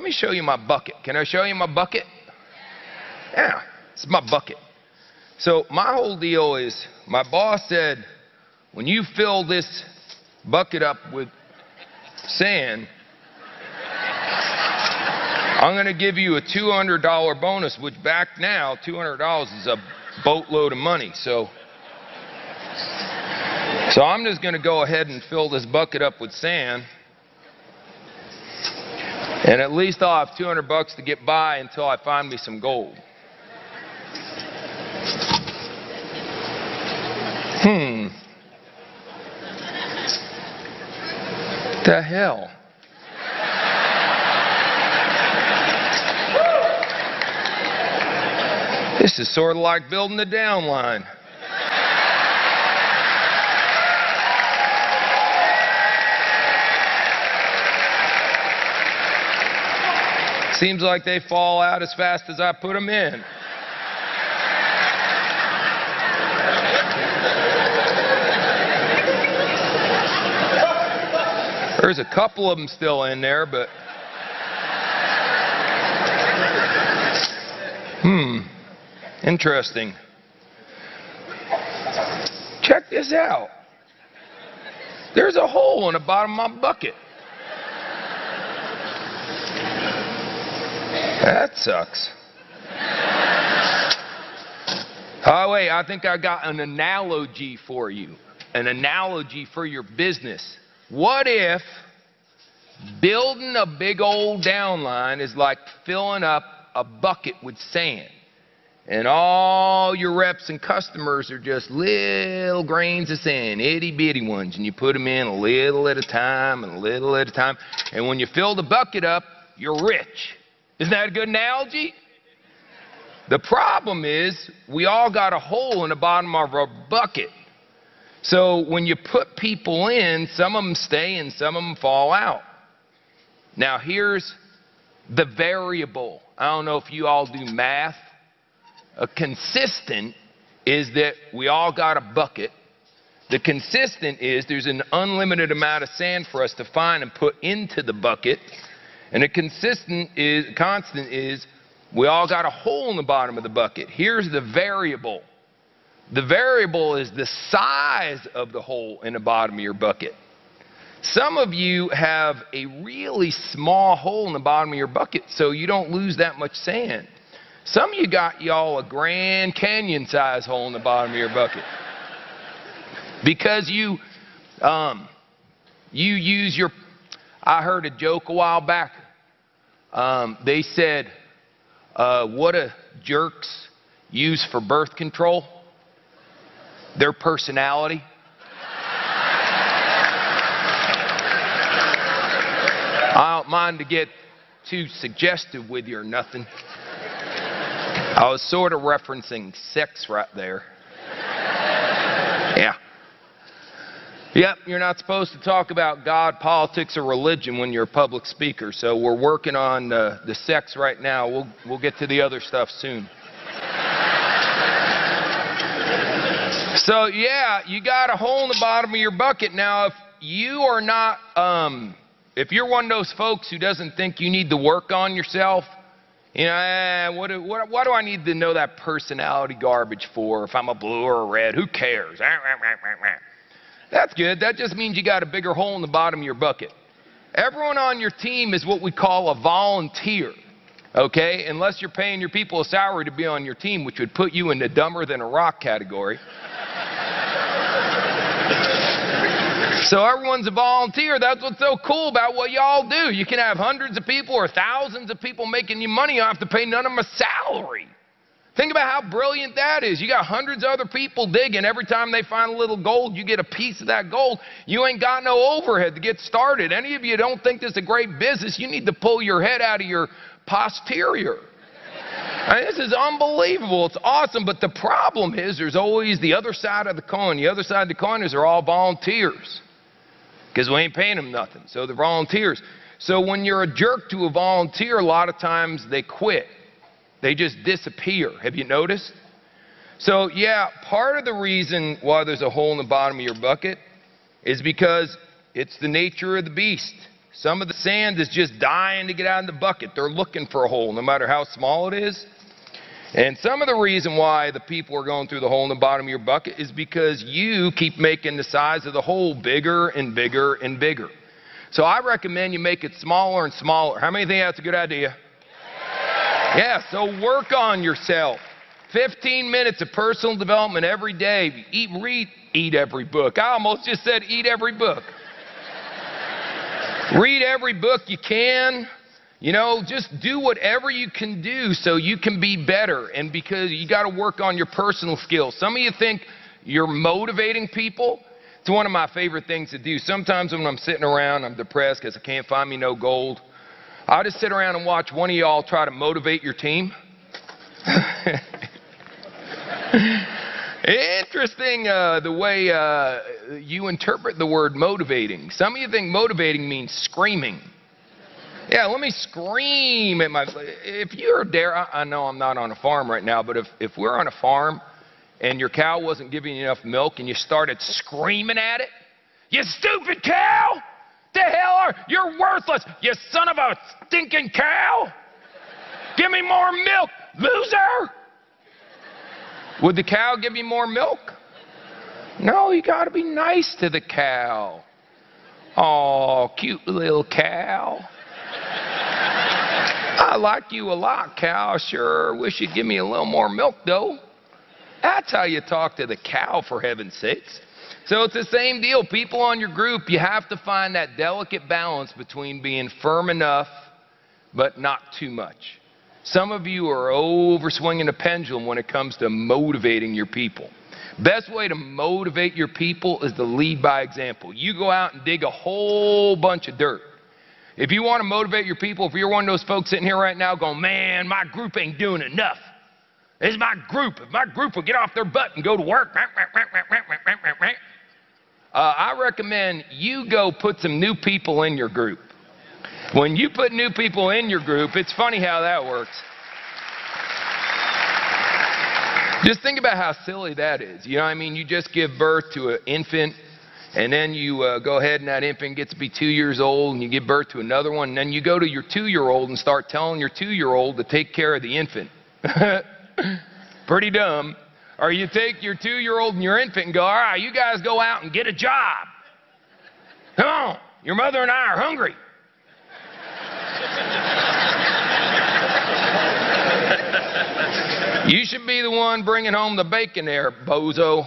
let me show you my bucket. Can I show you my bucket? Yeah, it's my bucket. So my whole deal is, my boss said, when you fill this bucket up with sand, I'm going to give you a $200 bonus, which back now, $200 is a boatload of money. So I'm just going to go ahead and fill this bucket up with sand. And at least I'll have $200 to get by until I find me some gold. The hell? This is sort of like building the downline. Seems like they fall out as fast as I put them in. There's a couple of them still in there, but interesting. Check this out. There's a hole in the bottom of my bucket. That sucks. Oh, wait, I think I got an analogy for you. An analogy for your business. What if building a big old downline is like filling up a bucket with sand, and all your reps and customers are just little grains of sand, itty-bitty ones, and you put them in a little at a time and a little at a time, and when you fill the bucket up, you're rich. Isn't that a good analogy? The problem is, we all got a hole in the bottom of our bucket. So when you put people in, some of them stay and some of them fall out. Now here's the variable. I don't know if you all do math. A consistent is that we all got a bucket. The consistent is there's an unlimited amount of sand for us to find and put into the bucket. And a constant is we all got a hole in the bottom of the bucket. Here's the variable. The variable is the size of the hole in the bottom of your bucket. Some of you have a really small hole in the bottom of your bucket, so you don't lose that much sand. Some of you got y'all a Grand Canyon size hole in the bottom of your bucket. Because you use your, I heard a joke a while back. They said, what do jerks use for birth control? Their personality. I don't mind to get too suggestive with you or nothing. I was sort of referencing sex right there. Yeah. Yep, you're not supposed to talk about God, politics, or religion when you're a public speaker, so we're working on the sex right now. We'll get to the other stuff soon. So, yeah, you got a hole in the bottom of your bucket. Now, if you are not, if you're one of those folks who doesn't think you need to work on yourself, you know, what do I need to know that personality garbage for? If I'm a blue or a red, who cares? That's good. That just means you got a bigger hole in the bottom of your bucket. Everyone on your team is what we call a volunteer, okay? Unless you're paying your people a salary to be on your team, which would put you in the dumber than a rock category. So everyone's a volunteer. That's what's so cool about what y'all do. You can have hundreds of people or thousands of people making you money. You don't have to pay none of them a salary. Think about how brilliant that is. You got hundreds of other people digging. Every time they find a little gold, you get a piece of that gold. You ain't got no overhead to get started. Any of you don't think this is a great business, you need to pull your head out of your posterior. I mean, this is unbelievable. It's awesome. But the problem is there's always the other side of the coin. The other side of the coin is they're all volunteers because we ain't paying them nothing. So they're volunteers. So when you're a jerk to a volunteer, a lot of times they quit. They just disappear. Have you noticed? So, yeah, part of the reason why there's a hole in the bottom of your bucket is because it's the nature of the beast. Some of the sand is just dying to get out of the bucket. They're looking for a hole, no matter how small it is. And some of the reason why the people are going through the hole in the bottom of your bucket is because you keep making the size of the hole bigger and bigger and bigger. So I recommend you make it smaller and smaller. How many think that's a good idea? Yeah, so work on yourself. 15 minutes of personal development every day. Eat every book. I almost just said eat every book. Read every book you can. You know, just do whatever you can do so you can be better. And because you got to work on your personal skills. Some of you think you're motivating people. It's one of my favorite things to do. Sometimes when I'm sitting around, I'm depressed because I can't find me no gold. I'll just sit around and watch one of y'all try to motivate your team. Interesting the way you interpret the word motivating. Some of you think motivating means screaming. Yeah, let me scream at my... If you're there, I know I'm not on a farm right now, but if we're on a farm and your cow wasn't giving you enough milk and you started screaming at it, you stupid cow! The hell are... You're worthless, you son of a stinking cow! Give me more milk, loser! Would the cow give you more milk? No, you got to be nice to the cow. Oh, cute little cow. I like you a lot, cow. I sure wish you'd give me a little more milk, though. That's how you talk to the cow, for heaven's sakes. So it's the same deal. People on your group, you have to find that delicate balance between being firm enough but not too much. Some of you are over swinging the pendulum when it comes to motivating your people. Best way to motivate your people is to lead by example. You go out and dig a whole bunch of dirt. If you want to motivate your people, if you're one of those folks sitting here right now going, man, my group ain't doing enough. This is my group. If my group will get off their butt and go to work, I recommend you go put some new people in your group. When you put new people in your group, it's funny how that works. Just think about how silly that is. You know what I mean? You just give birth to an infant, and then you go ahead and that infant gets to be 2 years old, and you give birth to another one, and then you go to your 2-year-old and start telling your 2-year-old to take care of the infant. Pretty dumb. Or you take your 2-year-old and your infant and go, all right, you guys go out and get a job. Come on, your mother and I are hungry. You should be the one bringing home the bacon there, bozo.